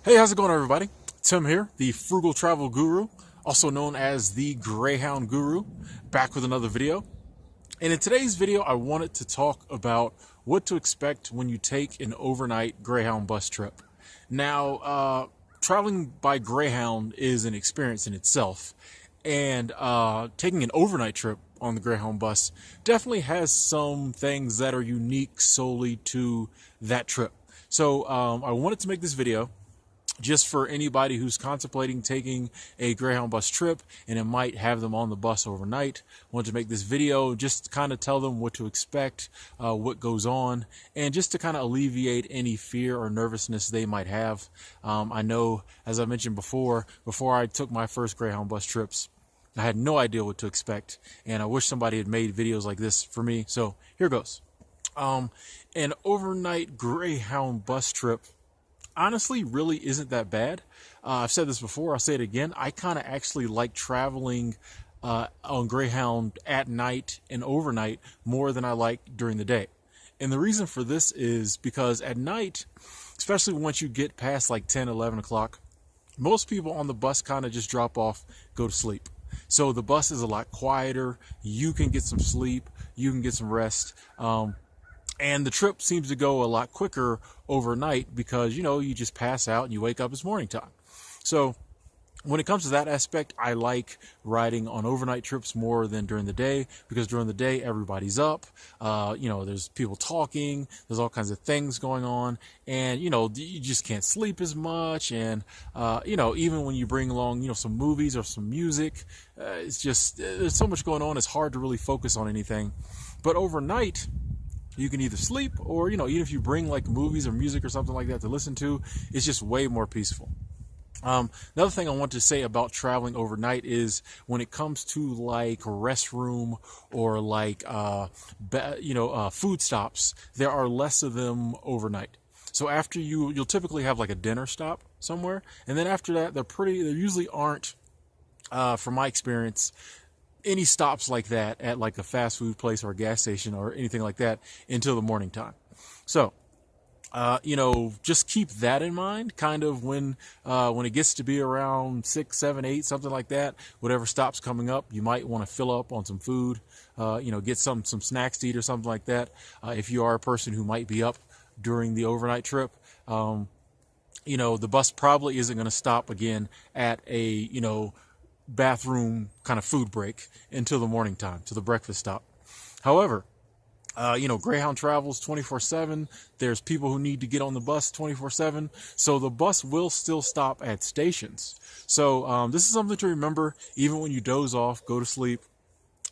Hey, how's it going, everybody? Tim here, the frugal travel guru, also known as the Greyhound guru, back with another video. And in today's video, I wanted to talk about what to expect when you take an overnight Greyhound bus trip. Now, traveling by Greyhound is an experience in itself, and taking an overnight trip on the Greyhound bus definitely has some things that are unique solely to that trip. So I wanted to make this video just for anybody who's contemplating taking a Greyhound bus trip and it might have them on the bus overnight. I wanted to make this video just to kind of tell them what to expect, what goes on, and just to kind of alleviate any fear or nervousness they might have. I know, as I mentioned before I took my first Greyhound bus trips, I had no idea what to expect, and I wish somebody had made videos like this for me. So here goes. An overnight Greyhound bus trip honestly really isn't that bad. I've said this before, I'll say it again. I kind of actually like traveling on Greyhound at night and overnight more than I like during the day. And the reason for this is because at night, especially once you get past like 10, 11 o'clock, most people on the bus kind of just drop off, go to sleep. So the bus is a lot quieter. You can get some sleep. You can get some rest. And the trip seems to go a lot quicker overnight because, you just pass out and you wake up, it's morning time. So when it comes to that aspect, I like riding on overnight trips more than during the day, because during the day, everybody's up. There's people talking, there's all kinds of things going on, and, you just can't sleep as much. And, even when you bring along, some movies or some music, it's just, there's so much going on. It's hard to really focus on anything. But overnight, you can either sleep or, even if you bring like movies or music or something like that to listen to, it's just way more peaceful. Another thing I want to say about traveling overnight is when it comes to like restroom or like, food stops, there are less of them overnight. So after you'll typically have like a dinner stop somewhere. And then after that, there usually aren't, from my experience, any stops like that at like a fast food place or a gas station or anything like that until the morning time. So, just keep that in mind kind of when it gets to be around 6, 7, 8, something like that, whatever stop's coming up, you might want to fill up on some food, get some snacks to eat or something like that. If you are a person who might be up during the overnight trip, the bus probably isn't going to stop again at a, bathroom kind of food break until the morning time, to the breakfast stop. However, Greyhound travels 24/7. There's people who need to get on the bus 24/7. So the bus will still stop at stations. So this is something to remember, even when you doze off, go to sleep.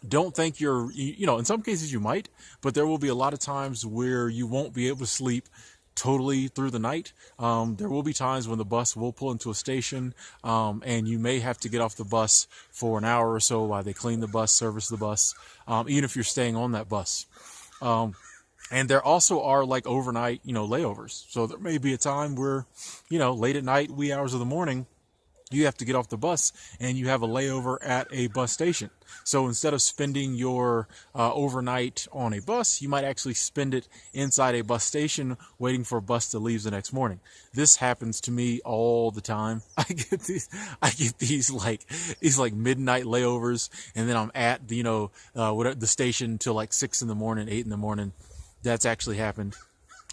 Don't think in some cases you might, but there will be a lot of times where you won't be able to sleep totally through the night. There will be times when the bus will pull into a station, and you may have to get off the bus for an hour or so while they clean the bus, service the bus, even if you're staying on that bus. And there also are like overnight, layovers. So there may be a time where, late at night, wee hours of the morning, you have to get off the bus and you have a layover at a bus station. So instead of spending your overnight on a bus, you might actually spend it inside a bus station waiting for a bus to leave the next morning. This happens to me all the time. I get these like midnight layovers, and then I'm at the station till like 6 in the morning, 8 in the morning. That's actually happened.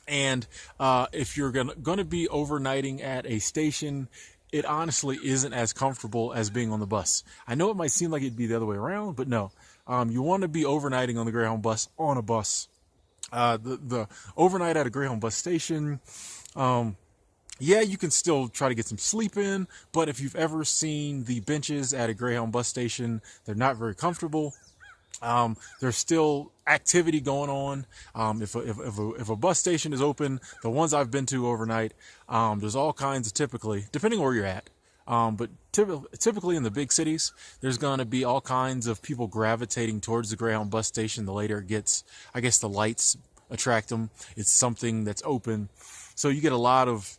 And if you're gonna be overnighting at a station, it honestly isn't as comfortable as being on the bus. I know it might seem like it'd be the other way around, but no. You want to be overnighting on the Greyhound bus on a bus. The overnight at a Greyhound bus station, you can still try to get some sleep in, but if you've ever seen the benches at a Greyhound bus station, they're not very comfortable. There's still activity going on. If a bus station is open, the ones I've been to overnight, there's all kinds of, typically, depending where you're at, but typically in the big cities, there's going to be all kinds of people gravitating towards the Greyhound bus station. The later it gets, I guess the lights attract them. It's something that's open. So you get a lot of,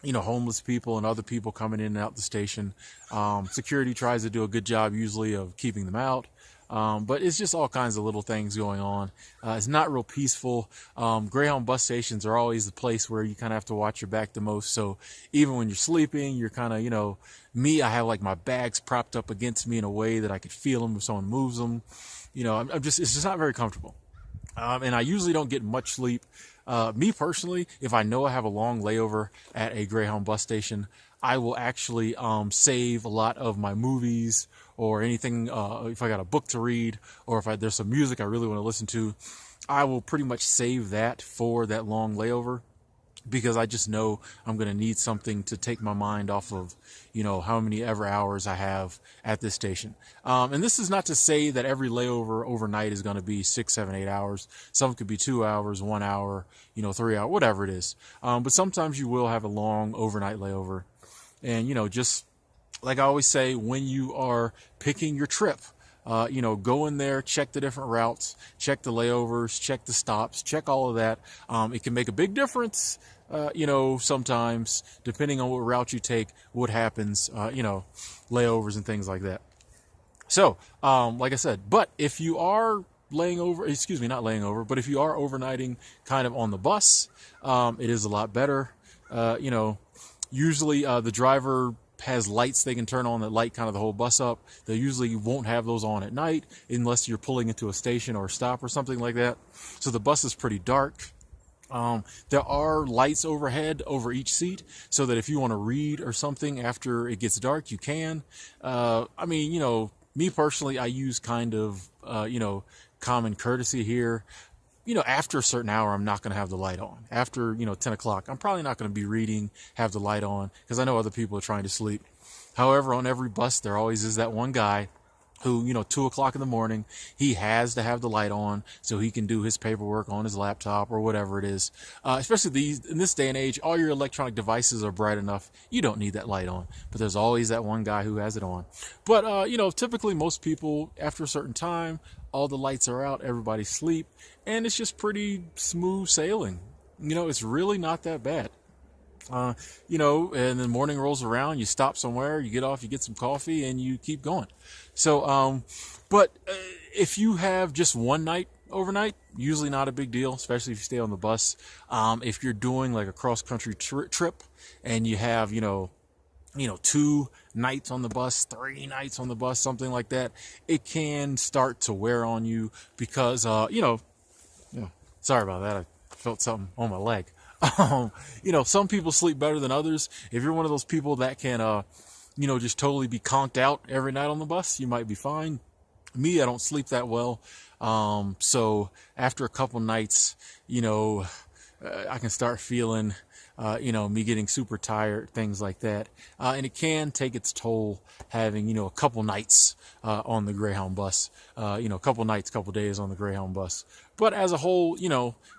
homeless people and other people coming in and out the station. Security tries to do a good job usually of keeping them out. But it's just all kinds of little things going on. It's not real peaceful. Greyhound bus stations are always the place where you kind of have to watch your back the most. So even when you're sleeping, you're kind of, I have like my bags propped up against me in a way that I could feel them if someone moves them. It's just not very comfortable. And I usually don't get much sleep. Me personally, if I know I have a long layover at a Greyhound bus station, I will actually save a lot of my movies or anything. If I got a book to read, or if there's some music I really want to listen to, I will pretty much save that for that long layover, because I just know I'm going to need something to take my mind off of, how many ever hours I have at this station. And this is not to say that every layover overnight is going to be 6, 7, 8 hours. Some could be 2 hours, 1 hour, 3 hours, whatever it is. But sometimes you will have a long overnight layover. And, just like I always say, when you are picking your trip, go in there, check the different routes, check the layovers, check the stops, check all of that. It can make a big difference, sometimes, depending on what route you take, what happens, layovers and things like that. So, like I said, but if you are not laying over, but if you are overnighting kind of on the bus, it is a lot better. Usually the driver has lights they can turn on that light kind of the whole bus up. They usually won't have those on at night unless you're pulling into a station or a stop or something like that. So the bus is pretty dark. There are lights overhead over each seat so that if you want to read or something after it gets dark, you can. Me personally, I use kind of, common courtesy here. After a certain hour, I'm not going to have the light on. After, 10 o'clock, I'm probably not going to be reading, have the light on, because I know other people are trying to sleep. However, on every bus, there always is that one guy who, 2 o'clock in the morning, he has to have the light on so he can do his paperwork on his laptop or whatever it is. Especially in this day and age, all your electronic devices are bright enough. You don't need that light on, but there's always that one guy who has it on. But, typically most people, after a certain time, all the lights are out, everybody's asleep, and it's just pretty smooth sailing. It's really not that bad. And then morning rolls around, you stop somewhere, you get off, you get some coffee, and you keep going. So, if you have just one night overnight, usually not a big deal, especially if you stay on the bus. If you're doing like a cross-country trip and you have, 2 nights on the bus, 3 nights on the bus, something like that, it can start to wear on you because, sorry about that. I felt something on my leg. Some people sleep better than others. If you're one of those people that can, just totally be conked out every night on the bus, you might be fine. Me, I don't sleep that well. So after a couple nights, I can start feeling, me getting super tired, things like that. And it can take its toll having, a couple nights, on the Greyhound bus, a couple nights, couple days on the Greyhound bus. But as a whole,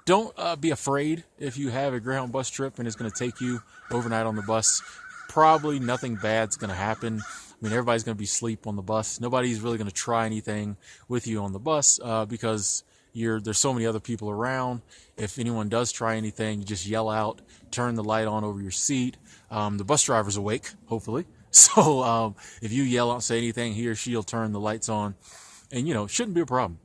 don't be afraid if you have a Greyhound bus trip and it's going to take you overnight on the bus. Probably nothing bad's going to happen. Everybody's going to be asleep on the bus. Nobody's really going to try anything with you on the bus, because there's so many other people around. If anyone does try anything, you just yell out, turn the light on over your seat. The bus driver's awake, hopefully. So, if you yell out, say anything, he or she'll turn the lights on, and, shouldn't be a problem.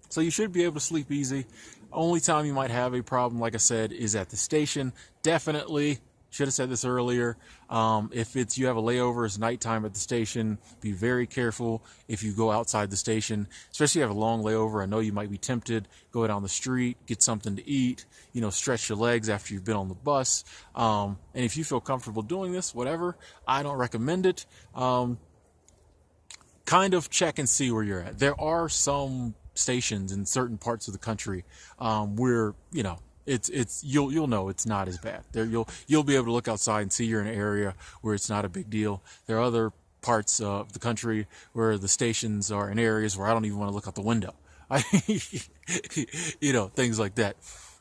So you should be able to sleep easy. Only time you might have a problem, like I said, is at the station. Definitely, should have said this earlier, if you have a layover, it's nighttime at the station, be very careful if you go outside the station, especially if you have a long layover. I know you might be tempted, go down the street, get something to eat, stretch your legs after you've been on the bus. And if you feel comfortable doing this, whatever, I don't recommend it. Kind of check and see where you're at. There are some stations in certain parts of the country where you'll know it's not as bad. There you'll be able to look outside and see you're in an area where it's not a big deal. There are other parts of the country where the stations are in areas where I don't even want to look out the window. Things like that.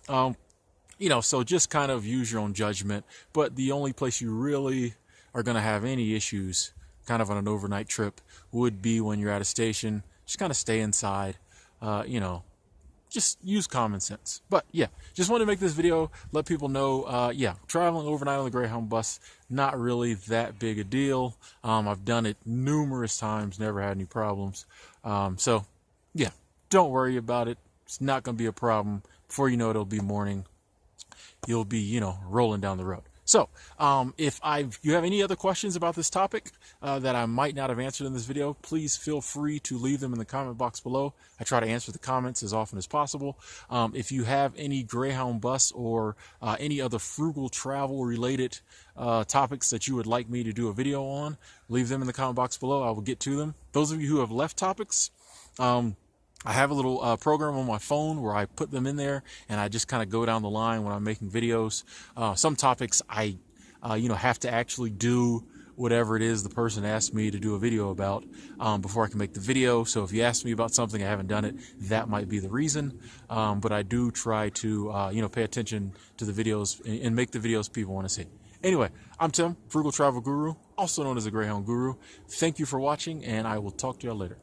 So just kind of use your own judgment. But the only place you really are going to have any issues kind of on an overnight trip would be when you're at a station. Just kind of stay inside, just use common sense. But yeah, just wanted to make this video, let people know, traveling overnight on the Greyhound bus, not really that big a deal. I've done it numerous times, never had any problems. So yeah, don't worry about it. It's not going to be a problem. Before you know it, it'll be morning. You'll be, rolling down the road. So, if you have any other questions about this topic that I might not have answered in this video, please feel free to leave them in the comment box below. I try to answer the comments as often as possible. If you have any Greyhound bus or any other frugal travel related topics that you would like me to do a video on, leave them in the comment box below. I will get to them. Those of you who have left topics, I have a little program on my phone where I put them in there, and I just kind of go down the line when I'm making videos. Some topics I, have to actually do whatever it is the person asked me to do a video about before I can make the video. So if you ask me about something, I haven't done it, that might be the reason. But I do try to, pay attention to the videos and make the videos people want to see. Anyway, I'm Tim, Frugal Travel Guru, also known as the Greyhound Guru. Thank you for watching, and I will talk to y'all later.